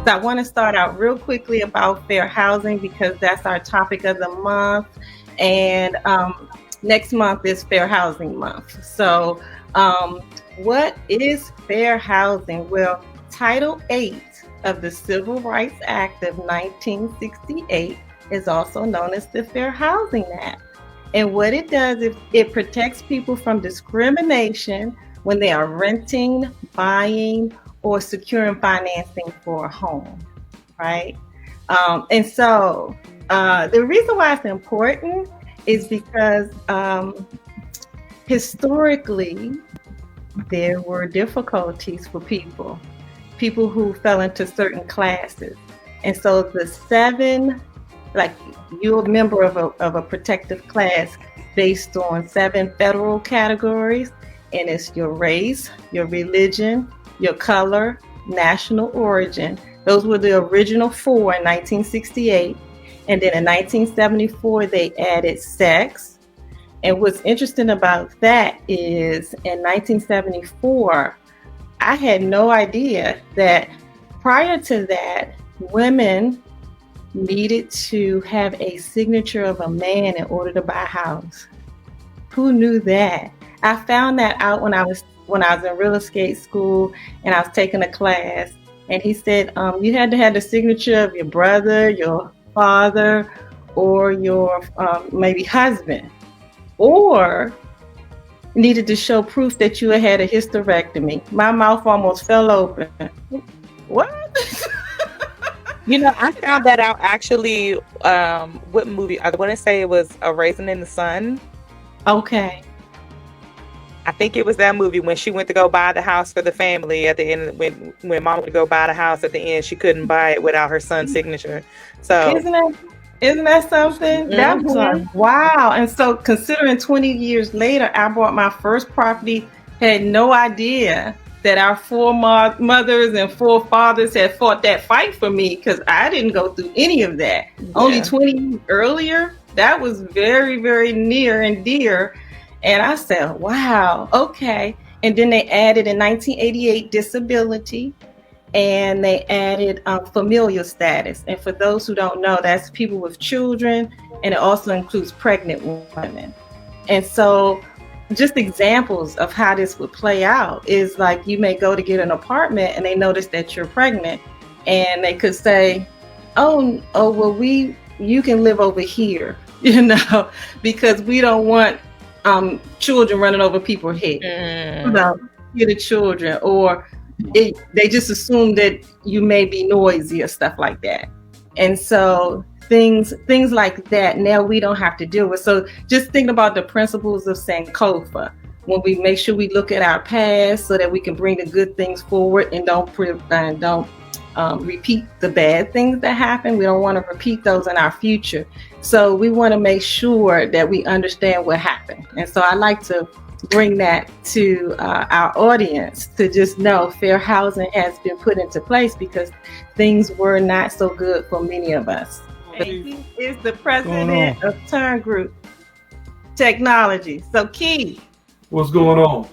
So I want to start out real quickly about fair housing because that's our topic of the month. And next month is Fair Housing Month. So, what is fair housing? Well, Title 8 of the Civil Rights Act of 1968 is also known as the Fair Housing Act. And what it does is it protects people from discrimination when they are renting, buying, or securing financing for a home, right? And so the reason why it's important is because historically there were difficulties for people who fell into certain classes. And so the seven, like you're a member of a protective class based on 7 federal categories, and it's your race, your religion, your color, national origin. Those were the original 4 in 1968. And then in 1974, they added sex. And what's interesting about that is in 1974, I had no idea that prior to that, women needed to have a signature of a man in order to buy a house. Who knew that? I found that out when I was in real estate school and I was taking a class, and he said you had to have the signature of your brother, your father, or your maybe husband, or needed to show proof that you had a hysterectomy. My mouth almost fell open. What? I found that out actually. What movie? I want to say it was A Raisin in the Sun. Okay. I think it was that movie when she went to go buy the house for the family at the end. When mom went to go buy the house at the end, she couldn't buy it without her son's signature. So isn't that something? That was wow. And so considering 20 years later, I bought my first property, had no idea that our 4 mothers and 4 fathers had fought that fight for me because I didn't go through any of that. Yeah. Only 20 years earlier, that was very, very near and dear. And I said, wow, okay. And then they added in 1988 disability, and they added familial status. And for those who don't know, that's people with children, and it also includes pregnant women. And so just examples of how this would play out is like you may go to get an apartment and they notice that you're pregnant, and they could say, oh well, you can live over here, because we don't want children running over people's heads. Get the children, or they just assume that you may be noisy or stuff like that. And so things like that now we don't have to deal with. So just thinking about the principles of Sankofa, when we make sure we look at our past so that we can bring the good things forward and don't repeat the bad things that happen. We don't want to repeat those in our future. So we want to make sure that we understand what happened. And so I like to bring that to our audience to just know fair housing has been put into place because things were not so good for many of us. And he is the president of Turn Group Technology. So Key, what's going on?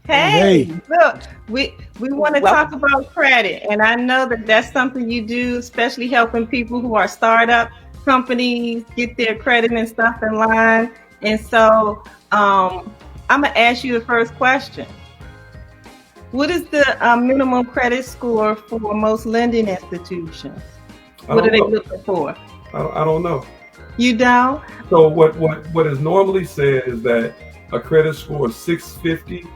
Hey, look, we want to talk about credit, and I know that that's something you do, especially helping people who are startup companies get their credit and stuff in line. And so I'm going to ask you the first question. What is the minimum credit score for most lending institutions? What are they looking for? I don't know. You don't? So what is normally said is that a credit score of 650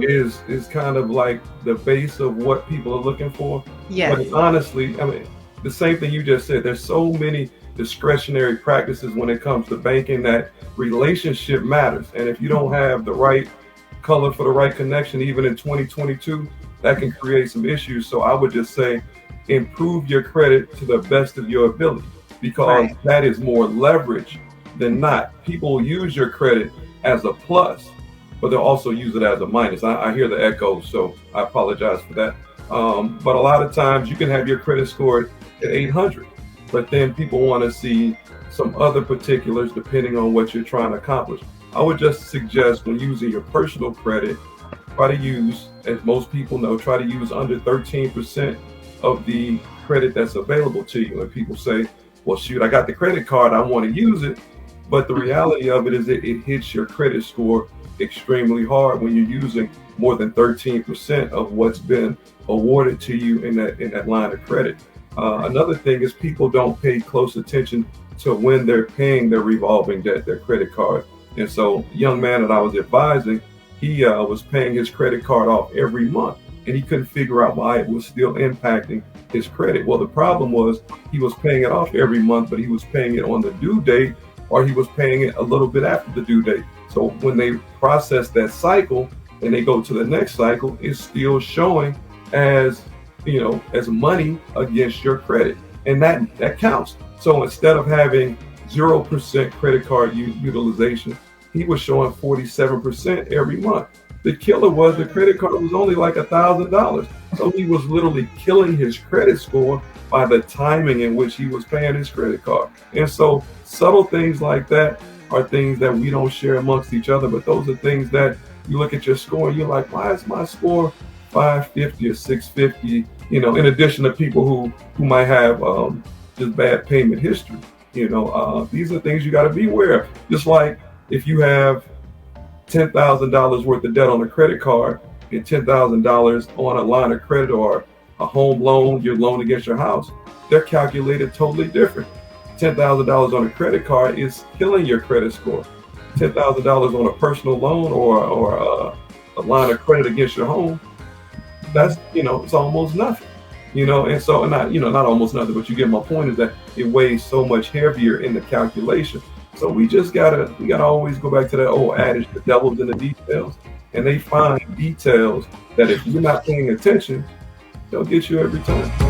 is kind of like the base of what people are looking for. Yes. But honestly, I mean, the same thing you just said, there's so many discretionary practices when it comes to banking that relationship matters. And if you don't have the right color for the right connection, even in 2022, that can create some issues. So I would just say, improve your credit to the best of your ability, because that is more leverage than not. People use your credit as a plus, but they'll also use it as a minus. I hear the echo, so I apologize for that. But a lot of times you can have your credit scored at 800, but then people want to see some other particulars depending on what you're trying to accomplish. I would just suggest when using your personal credit, try to use, as most people know, try to use under 13% of the credit that's available to you. And people say, well, shoot, I got the credit card, I want to use it. But the reality of it is it hits your credit score extremely hard when you're using more than 13% of what's been awarded to you in that line of credit. Another thing is people don't pay close attention to when they're paying their revolving debt, their credit card. And so the young man that I was advising, he was paying his credit card off every month, and he couldn't figure out why it was still impacting his credit. Well, the problem was he was paying it off every month, but he was paying it on the due date, or he was paying it a little bit after the due date. So when they process that cycle and they go to the next cycle, it's still showing as, as money against your credit. And that counts. So instead of having 0% credit card utilization, he was showing 47% every month. The killer was the credit card was only like $1,000. So he was literally killing his credit score by the timing in which he was paying his credit card. And so subtle things like that are things that we don't share amongst each other, but those are things that you look at your score and you're like, why is my score 550 or 650? In addition to people who might have just bad payment history. These are things you got to be aware of. Just like if you have $10,000 worth of debt on a credit card and $10,000 on a line of credit or a home loan, your loan against your house, they're calculated totally different. $10,000 on a credit card is killing your credit score. $10,000 on a personal loan or a line of credit against your home, that's, it's almost nothing. And so not almost nothing, but you get my point, is that it weighs so much heavier in the calculation. So we gotta always go back to that old adage, the devil's in the details. And they find details that if you're not paying attention, they'll get you every time.